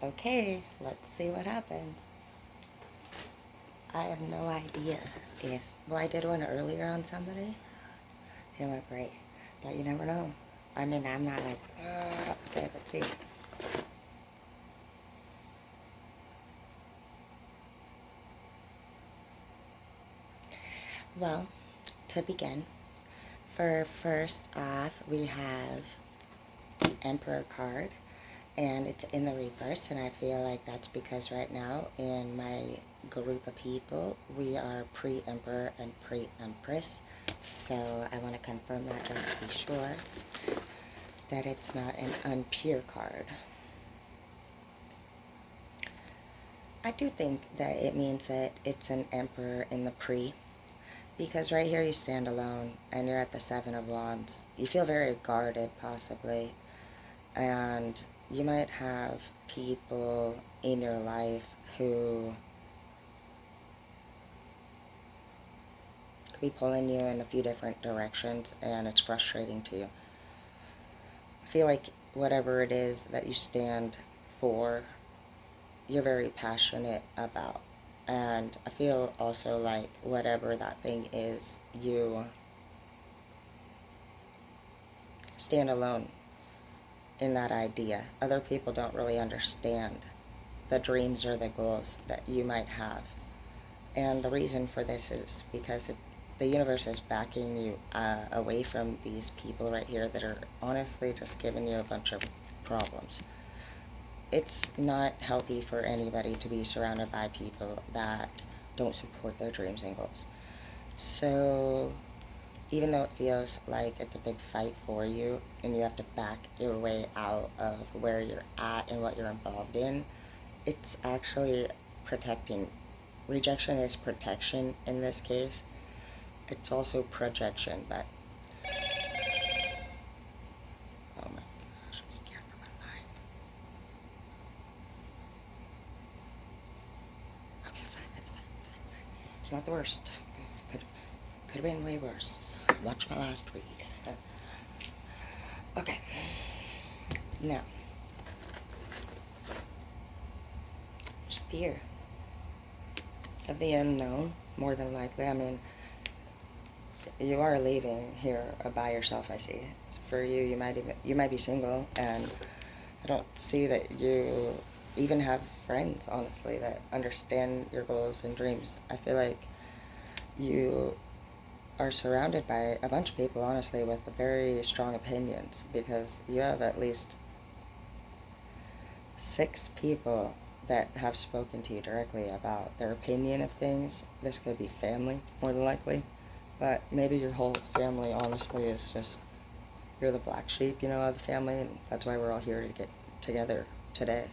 Okay, let's see what happens. I have no idea if. Well, I did one earlier on somebody. It went great. But you never know. I mean, I'm not like, okay, let's see. Well, to begin, for first off, we have the Emperor card, and it's in the reverse, and I feel like that's because right now in my group of people, we are pre-Emperor and pre-Empress, so I want to confirm that just to be sure that it's not an unpure card. I do think that it means that it's an Emperor in the pre, because right here you stand alone and you're at the Seven of Wands. You feel very guarded, possibly, and you might have people in your life who could be pulling you in a few different directions, and it's frustrating to you. I feel like whatever it is that you stand for, you're very passionate about. And I feel also like whatever that thing is, you stand alone in that idea. Other people don't really understand the dreams or the goals that you might have. And the reason for this is because the universe is backing you away from these people right here that are honestly just giving you a bunch of problems. It's not healthy for anybody to be surrounded by people that don't support their dreams and goals. So even though it feels like it's a big fight for you and you have to back your way out of where you're at and what you're involved in, it's actually protecting. Rejection is protection in this case. It's also projection, but oh my gosh, I'm scared for my life. Okay, fine, it's fine. It's not the worst. Could have been way worse. Watch my last read. Okay. Now, there's fear of the unknown, more than likely. I mean, you are leaving here by yourself, I see. For you, you might be single, and I don't see that you even have friends, honestly, that understand your goals and dreams. I feel like you are surrounded by a bunch of people, honestly, with very strong opinions, because you have at least 6 people that have spoken to you directly about their opinion of things. This could be family, more than likely, but maybe your whole family, honestly, is just you're the black sheep, of the family, and that's why we're all here to get together today,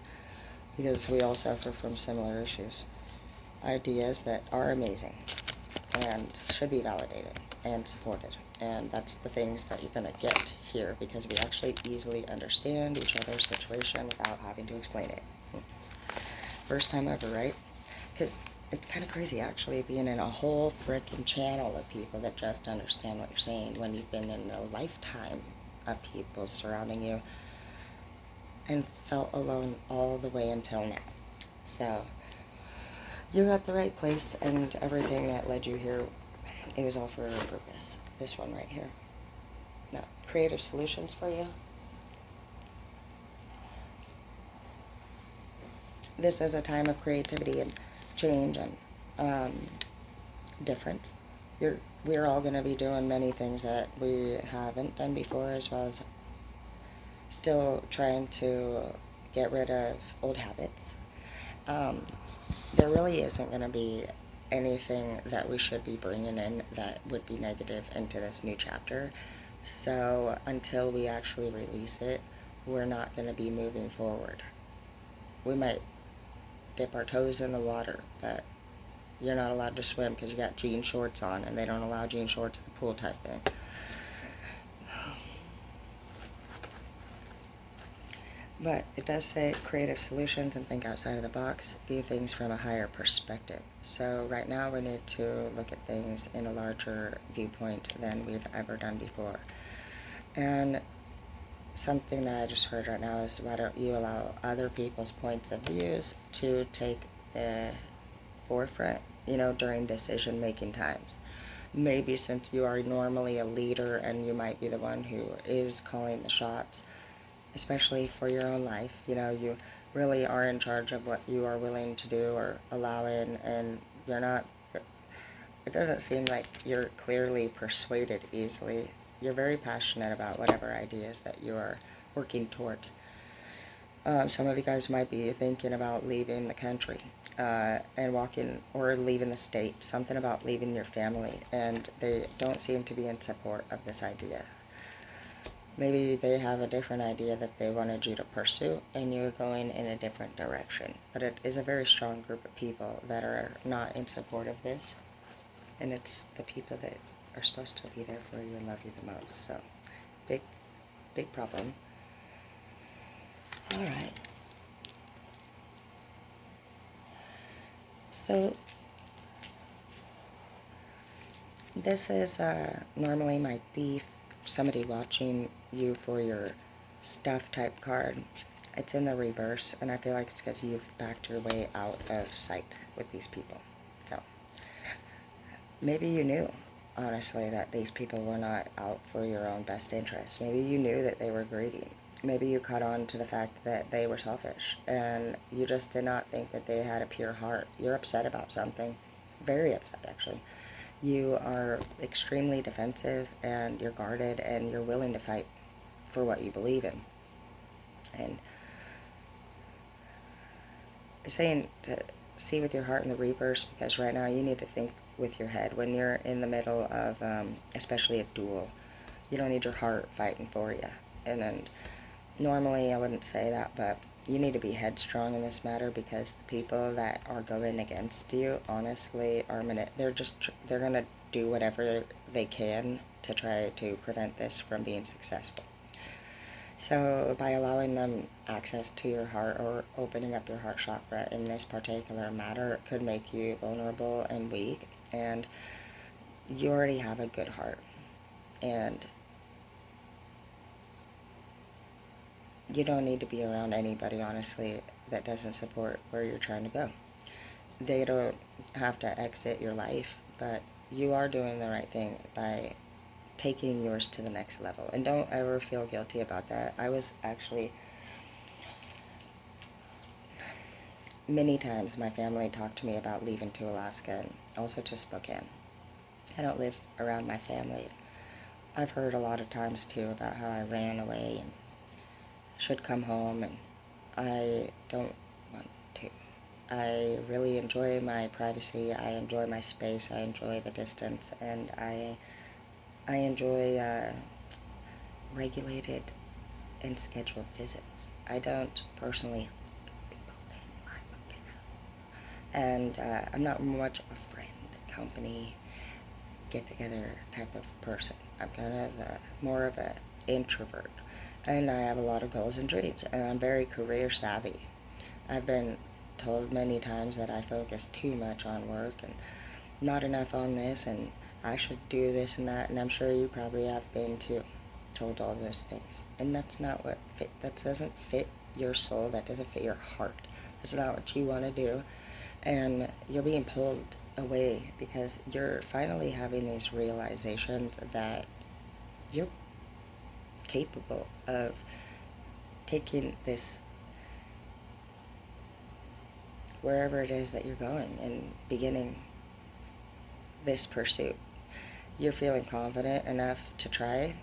because we all suffer from similar issues. Ideas that are amazing and should be validated and supported. And that's the things that you're going to get here, because we actually easily understand each other's situation without having to explain it. First time ever, right? Because it's kind of crazy actually being in a whole freaking channel of people that just understand what you're saying when you've been in a lifetime of people surrounding you and felt alone all the way until now. So you're at the right place, and everything that led you here, it was all for a purpose. This one right here. Now, creative solutions for you. This is a time of creativity and change and difference. We're all going to be doing many things that we haven't done before, as well as still trying to get rid of old habits. Um, there really isn't going to be anything that we should be bringing in that would be negative into this new chapter. So until we actually release it, we're not going to be moving forward. We might dip our toes in the water, but you're not allowed to swim because you got jean shorts on, and they don't allow jean shorts at the pool type thing. But it does say creative solutions and think outside of the box, view things from a higher perspective. So right now we need to look at things in a larger viewpoint than we've ever done before. And something that I just heard right now is, why don't you allow other people's points of views to take the forefront, during decision making times. Maybe since you are normally a leader and you might be the one who is calling the shots, especially for your own life, you really are in charge of what you are willing to do or allow in, and you're not, it doesn't seem like you're clearly persuaded easily. You're very passionate about whatever ideas that you are working towards. Some of you guys might be thinking about leaving the country and walking, or leaving the state, something about leaving your family, and they don't seem to be in support of this idea. Maybe they have a different idea that they wanted you to pursue, and you're going in a different direction. But it is a very strong group of people that are not in support of this, and it's the people that are supposed to be there for you and love you the most. So, big, big problem. All right. So, this is normally my thief, somebody watching you for your stuff type card. It's in the reverse, and I feel like it's because you've backed your way out of sight with these people. So, maybe you knew, honestly, that these people were not out for your own best interest. Maybe you knew that they were greedy. Maybe you caught on to the fact that they were selfish, and you just did not think that they had a pure heart. You're upset about something, very upset, actually. You are extremely defensive, and you're guarded, and you're willing to fight for what you believe in. And saying to see with your heart in the reverse, because right now you need to think with your head when you're in the middle of, especially a duel. You don't need your heart fighting for you. And normally I wouldn't say that, but you need to be headstrong in this matter, because the people that are going against you, honestly, they're gonna do whatever they can to try to prevent this from being successful. So by allowing them access to your heart, or opening up your heart chakra in this particular matter, it could make you vulnerable and weak, and you already have a good heart, and you don't need to be around anybody, honestly, that doesn't support where you're trying to go. They don't have to exit your life, but you are doing the right thing by taking yours to the next level. And don't ever feel guilty about that. I was actually, many times my family talked to me about leaving to Alaska and also to Spokane. I don't live around my family. I've heard a lot of times too about how I ran away and should come home, and I don't want to. I really enjoy my privacy, I enjoy my space, I enjoy the distance, and I enjoy regulated and scheduled visits. I don't personally people in my fucking house. And I'm not much of a friend, company, get-together type of person. I'm kind of more of an introvert, and I have a lot of goals and dreams, and I'm very career savvy. I've been told many times that I focus too much on work and not enough on this, and I should do this and that, and I'm sure you probably have been too, told all those things. And that's not that doesn't fit your soul, that doesn't fit your heart. That's not what you want to do, and you're being pulled away because you're finally having these realizations that you're capable of taking this wherever it is that you're going and beginning this pursuit. You're feeling confident enough to try,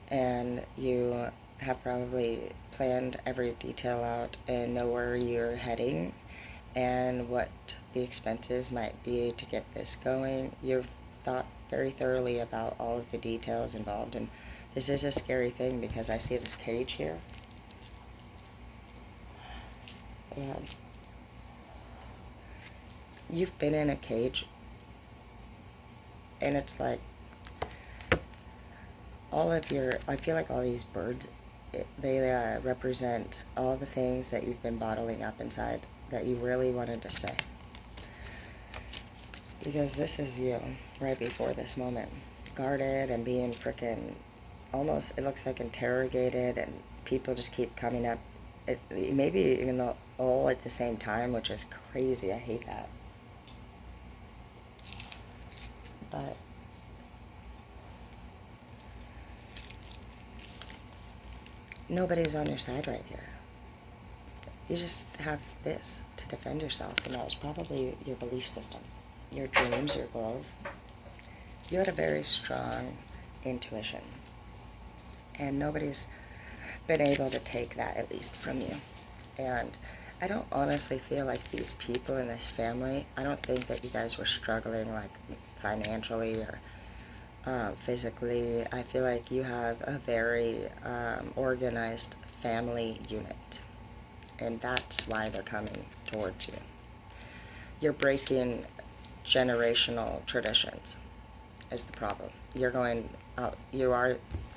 and you have probably planned every detail out and know where you're heading and what the expenses might be to get this going. You've thought very thoroughly about all of the details involved, and this is a scary thing because I see this cage here, and you've been in a cage, and it's like I feel like all these birds, they represent all the things that you've been bottling up inside that you really wanted to say. Because this is you right before this moment, guarded and being freaking almost, it looks like interrogated, and people just keep coming up. Maybe even though all at the same time, which is crazy. I hate that. But nobody's on your side right here. You just have this to defend yourself, and that was probably your belief system, your dreams, your goals. You had a very strong intuition, and nobody's been able to take that, at least from you. And I don't honestly feel like these people in this family, I don't think that you guys were struggling like financially or physically. I feel like you have a very organized family unit, and that's why they're coming towards you. You're breaking generational traditions is the problem. You are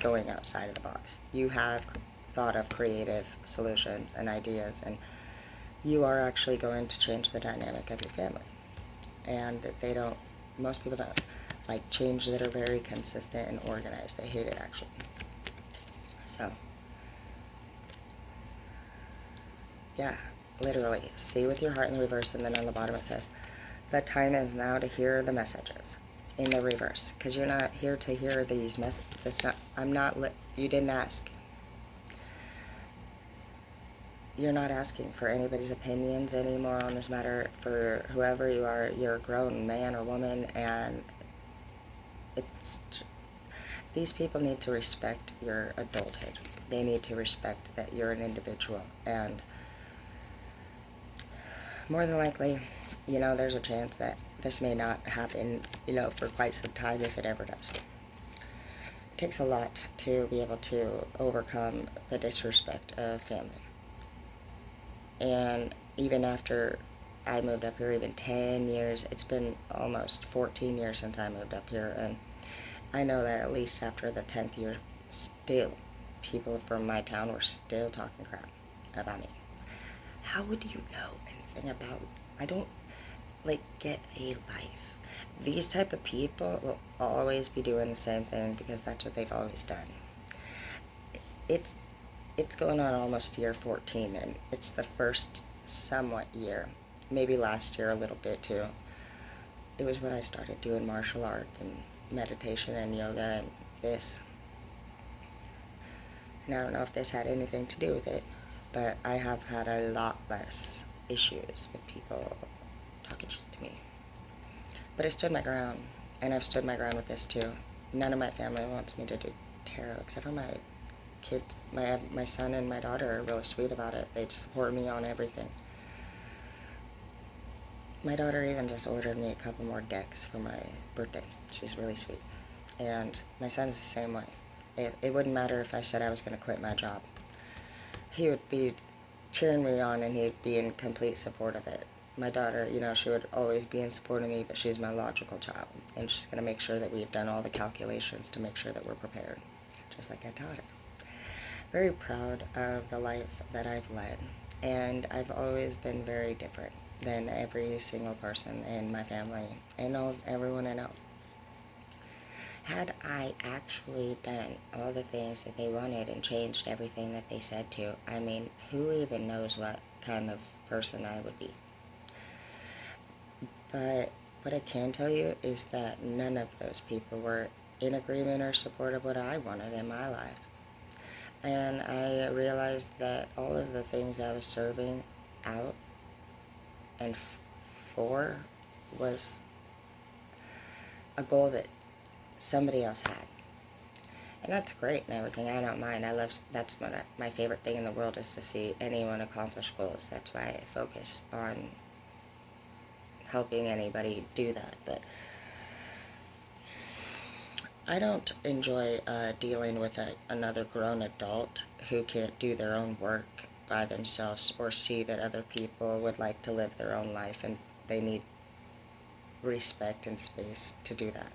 going outside of the box. You have thought of creative solutions and ideas, and you are actually going to change the dynamic of your family. And most people don't like change that are very consistent and organized. They hate it, actually. So, yeah, literally, see with your heart in the reverse, and then on the bottom it says, the time is now to hear the messages in the reverse, because you're not here to hear these messages. You didn't ask. You're not asking for anybody's opinions anymore on this matter. For whoever you are, you're a grown man or woman, and these people need to respect your adulthood. They need to respect that you're an individual, and more than likely, there's a chance that this may not happen, for quite some time, if it ever does. It takes a lot to be able to overcome the disrespect of family. And even after I moved up here, even 10 years, it's been almost 14 years since I moved up here, and I know that at least after the 10th year, still, people from my town were still talking crap about me. How would you know anything about, I don't, get a life. These type of people will always be doing the same thing because that's what they've always done. It's going on almost year 14, and it's the first somewhat year. Maybe last year a little bit too. It was when I started doing martial arts and meditation and yoga and this. And I don't know if this had anything to do with it, but I have had a lot less issues with people talking shit to me. But I stood my ground, and I've stood my ground with this too. None of my family wants me to do tarot, except for my kids. My son and my daughter are really sweet about it. They support me on everything. My daughter even just ordered me a couple more decks for my birthday. She's really sweet. And my son's the same way. It wouldn't matter if I said I was going to quit my job. He would be cheering me on, and he'd be in complete support of it. My daughter, she would always be in support of me, but she's my logical child, and she's going to make sure that we've done all the calculations to make sure that we're prepared, just like I taught her. Very proud of the life that I've led, and I've always been very different than every single person in my family and everyone I know. Had I actually done all the things that they wanted and changed everything that they said to, who even knows what kind of person I would be? But what I can tell you is that none of those people were in agreement or support of what I wanted in my life. And I realized that all of the things I was serving out and for was a goal that somebody else had. And that's great and everything. I don't mind. That's my favorite thing in the world, is to see anyone accomplish goals. That's why I focus on helping anybody do that. But I don't enjoy dealing with another grown adult who can't do their own work by themselves, or see that other people would like to live their own life and they need respect and space to do that.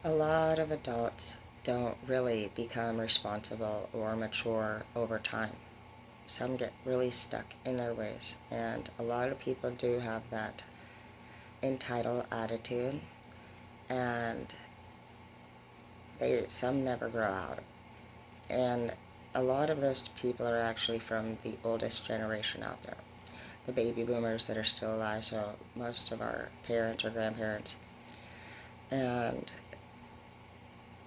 A lot of adults don't really become responsible or mature over time. Some get really stuck in their ways, and a lot of people do have that entitled attitude, and some never grow out. And a lot of those people are actually from the oldest generation out there, the baby boomers that are still alive, so most of our parents or grandparents. And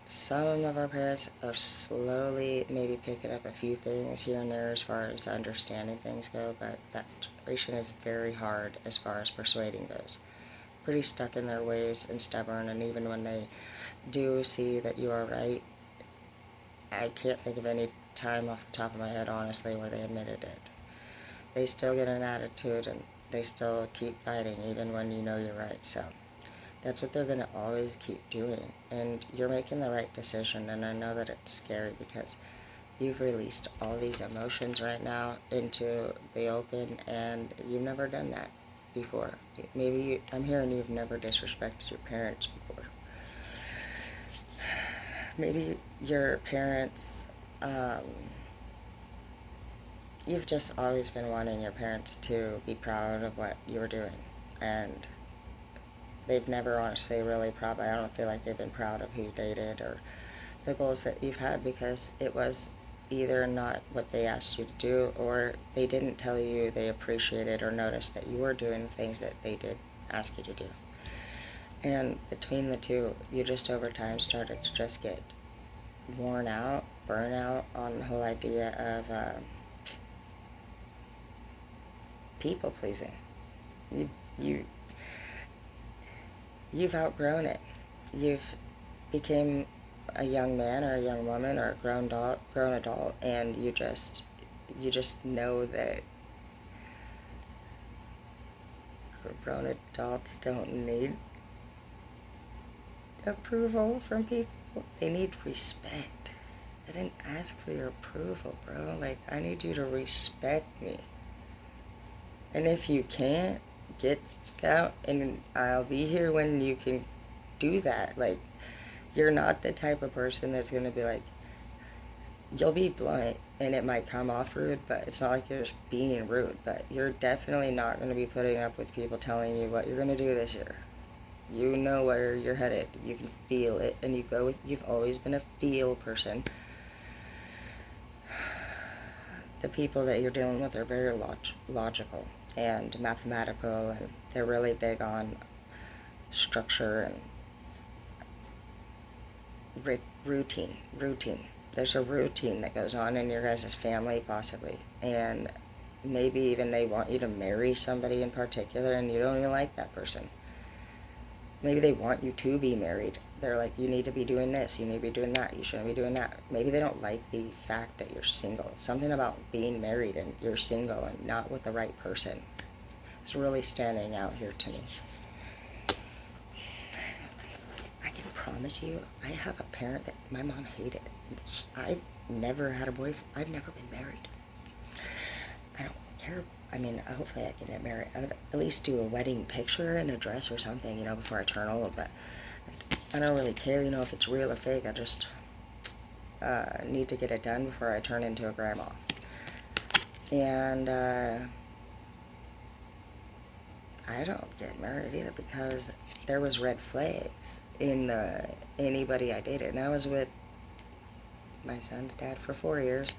some of our parents are slowly maybe picking up a few things here and there as far as understanding things go, but that generation is very hard as far as persuading goes. Pretty stuck in their ways and stubborn, and even when they do see that you are right, I can't think of any time off the top of my head, honestly, where they admitted it. They still get an attitude and they still keep fighting even when you know you're right. So that's what they're going to always keep doing. And you're making the right decision. And I know that it's scary because you've released all these emotions right now into the open, and you've never done that before. Maybe I'm hearing you've never disrespected your parents before. Maybe your parents, you've just always been wanting your parents to be proud of what you were doing, and they've never honestly really probably, I don't feel like they've been proud of who you dated or the goals that you've had, because it was either not what they asked you to do, or they didn't tell you they appreciated or noticed that you were doing the things that they did ask you to do. And between the two, you just over time started to just get worn out, burn out on the whole idea of people pleasing. You you you've outgrown it. You've became a young man or a young woman or a grown adult, and you just know that grown adults don't need approval from people. They need respect. I didn't ask for your approval, bro. Like, I need you to respect me. And if you can't, get out, and I'll be here when you can do that. Like, you're not the type of person that's going to be like, you'll be blunt and it might come off rude, but it's not like you're just being rude. But you're definitely not going to be putting up with people telling you what you're going to do this year. You know where you're headed. You can feel it, and you've always been a feel person. The people that you're dealing with are very logical and mathematical, and they're really big on structure and routine. There's a routine that goes on in your guys' family, possibly, and maybe even they want you to marry somebody in particular, and you don't even like that person. Maybe they want you to be married. They're like, you need to be doing this, you need to be doing that, you shouldn't be doing that. Maybe they don't like the fact that you're single. Something about being married and you're single and not with the right person is really standing out here to me. I can promise you, I have a parent that my mom hated. I've never had a boyfriend. I've never been married. I don't care. I mean, hopefully I can get married. I would at least do a wedding picture and a dress or something, before I turn old. But I don't really care, if it's real or fake. I just need to get it done before I turn into a grandma. And I don't get married either because there was red flags in anybody I dated. And I was with my son's dad for 4 years,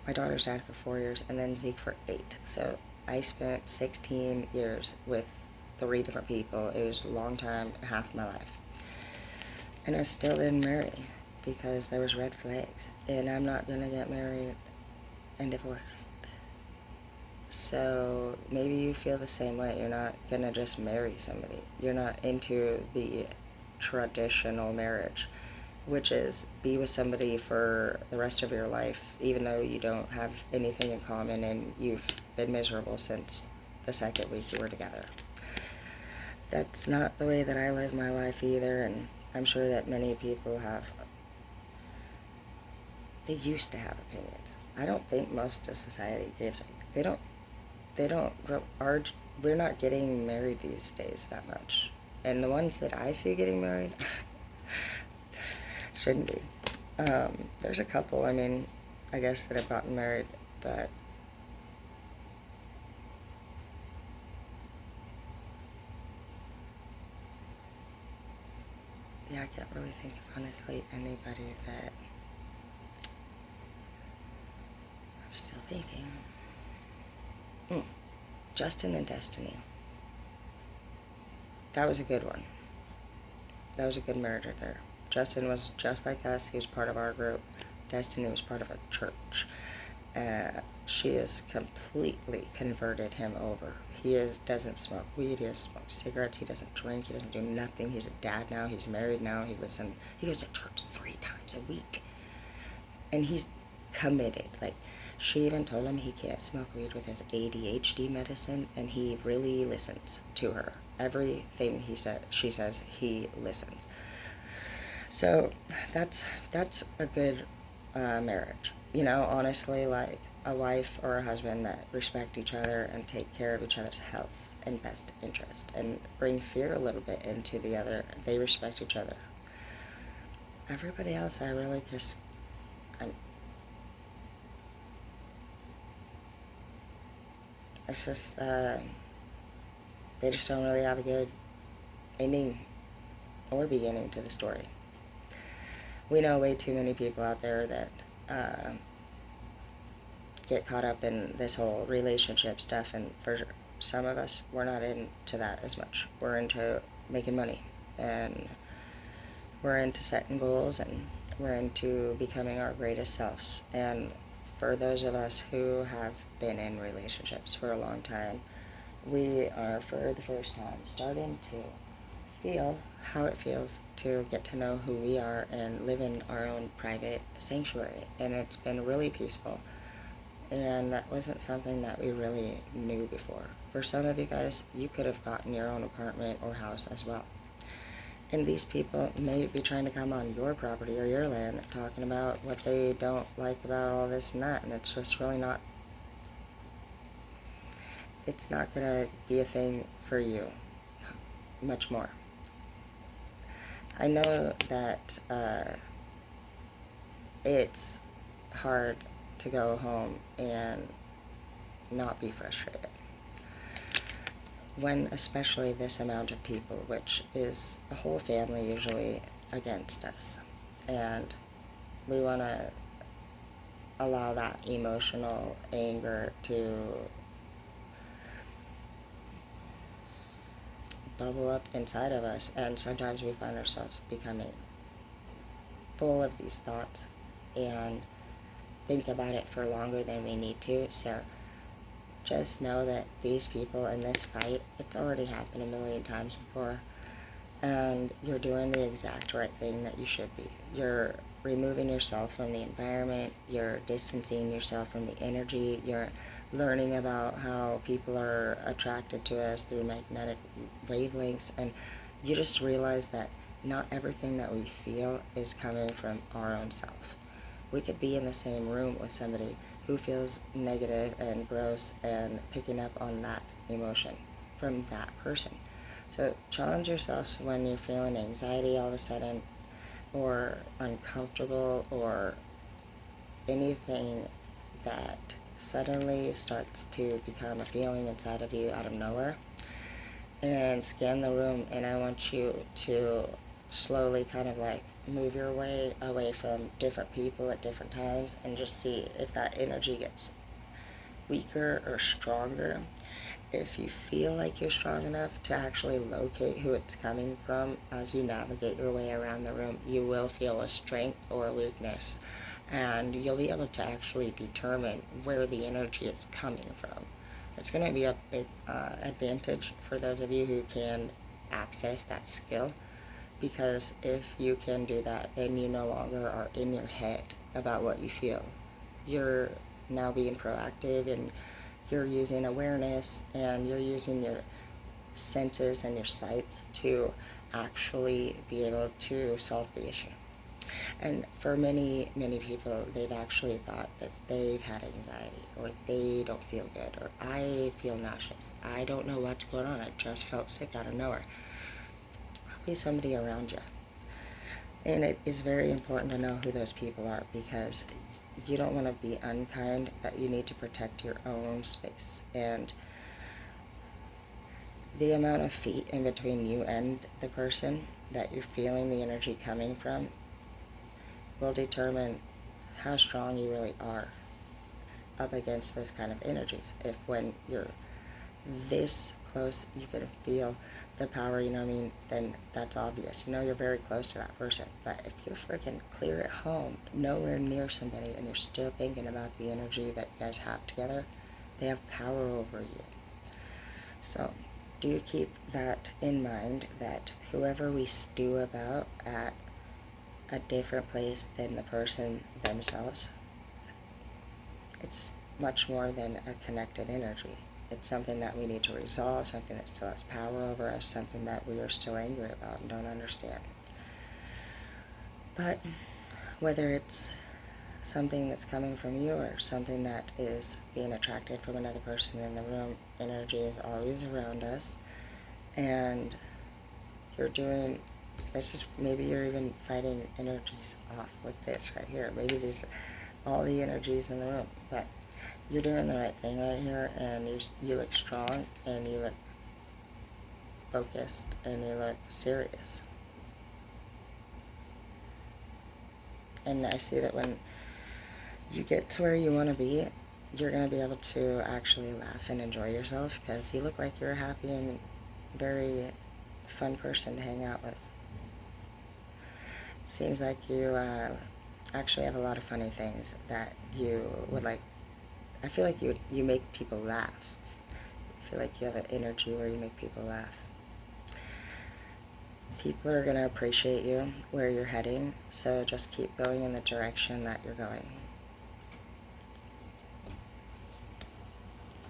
my daughter's dad for 4 years, and then Zeke for 8. So I spent 16 years with 3 different people. It was a long time, half my life. And I still didn't marry because there was red flags. And I'm not going to get married and divorced. So maybe you feel the same way. You're not going to just marry somebody. You're not into the traditional marriage, which is be with somebody for the rest of your life, even though you don't have anything in common and you've been miserable since the second week you were together. That's not the way that I live my life either, and I'm sure that many people have. They used to have opinions. I don't think most of society gives. We're not getting married these days that much. And the ones that I see getting married shouldn't be. There's a couple, I guess, that have gotten married, but yeah, I can't really think of honestly anybody that I'm still thinking. Justin and Destiny. That was a good one. That was a good merger there. Justin was just like us. He was part of our group. Destiny was part of a church. She has completely converted him over. Doesn't smoke weed. He doesn't smoke cigarettes. He doesn't drink. He doesn't do nothing. He's a dad now. He's married now. He goes to church 3 times a week, and he's committed. Like, she even told him he can't smoke weed with his ADHD medicine, and he really listens to her. Everything she says, he listens. So that's a good marriage. Honestly, like a wife or a husband that respect each other and take care of each other's health and best interest and bring fear a little bit into the other. They respect each other. Everybody else, I really just, it's just, they just don't really have a good ending or beginning to the story. We know way too many people out there that get caught up in this whole relationship stuff, and for some of us, we're not into that as much. We're into making money, and we're into setting goals, and we're into becoming our greatest selves. And for those of us who have been in relationships for a long time, we are, for the first time, starting to feel how it feels to get to know who we are and live in our own private sanctuary. And it's been really peaceful. And that wasn't something that we really knew before. For some of you guys, you could have gotten your own apartment or house as well. And these people may be trying to come on your property or your land, talking about what they don't like about all this and that, and it's just really not, it's not gonna be a thing for you much more. I know that it's hard to go home and not be frustrated when especially this amount of people, which is a whole family usually, against us, and we want to allow that emotional anger to bubble up inside of us, and sometimes we find ourselves becoming full of these thoughts and think about it for longer than we need to. So just know that these people in this fight, it's already happened a million times before, and you're doing the exact right thing that you should be. You're removing yourself from the environment, you're distancing yourself from the energy, you're learning about how people are attracted to us through magnetic wavelengths, and you just realize that not everything that we feel is coming from our own self. We could be in the same room with somebody who feels negative and gross and picking up on that emotion from that person. So challenge yourself when you're feeling anxiety all of a sudden, or uncomfortable, or anything that suddenly starts to become a feeling inside of you out of nowhere, and scan the room. And I want you to slowly kind of like move your way away from different people at different times and just see if that energy gets weaker or stronger. If you feel like you're strong enough to actually locate who it's coming from as you navigate your way around the room, you will feel a strength or a weakness, and you'll be able to actually determine where the energy is coming from. It's going to be a big advantage for those of you who can access that skill, because if you can do that, then you no longer are in your head about what you feel. You're now being proactive, and you're using awareness, and you're using your senses and your sights to actually be able to solve the issue. And for many, many people, they've actually thought that they've had anxiety, or they don't feel good, or I feel nauseous. I don't know what's going on. I just felt sick out of nowhere. Probably somebody around you. And it is very important to know who those people are, because you don't want to be unkind, but you need to protect your own space. And the amount of feet in between you and the person that you're feeling the energy coming from will determine how strong you really are up against those kind of energies. If when you're this close you can feel the power, you know what I mean, then that's obvious. You know you're very close to that person. But if you're freaking clear at home, nowhere near somebody, and you're still thinking about the energy that you guys have together, they have power over you. So do keep that in mind, that whoever we stew about at a different place than the person themselves, it's much more than a connected energy. It's something that we need to resolve, something that still has power over us, something that we are still angry about and don't understand. But whether it's something that's coming from you or something that is being attracted from another person in the room, energy is always around us. And you're doing this is maybe you're even fighting energies off with this right here. Maybe these are all the energies in the room, but you're doing the right thing right here, and you look strong, and you look focused, and you look serious. And I see that when you get to where you want to be, you're going to be able to actually laugh and enjoy yourself, because you look like you're a happy and very fun person to hang out with. Seems like you actually have a lot of funny things that you would like. I feel like you make people laugh. I feel like you have an energy where you make people laugh. People are going to appreciate you where you're heading, so just keep going in the direction that you're going.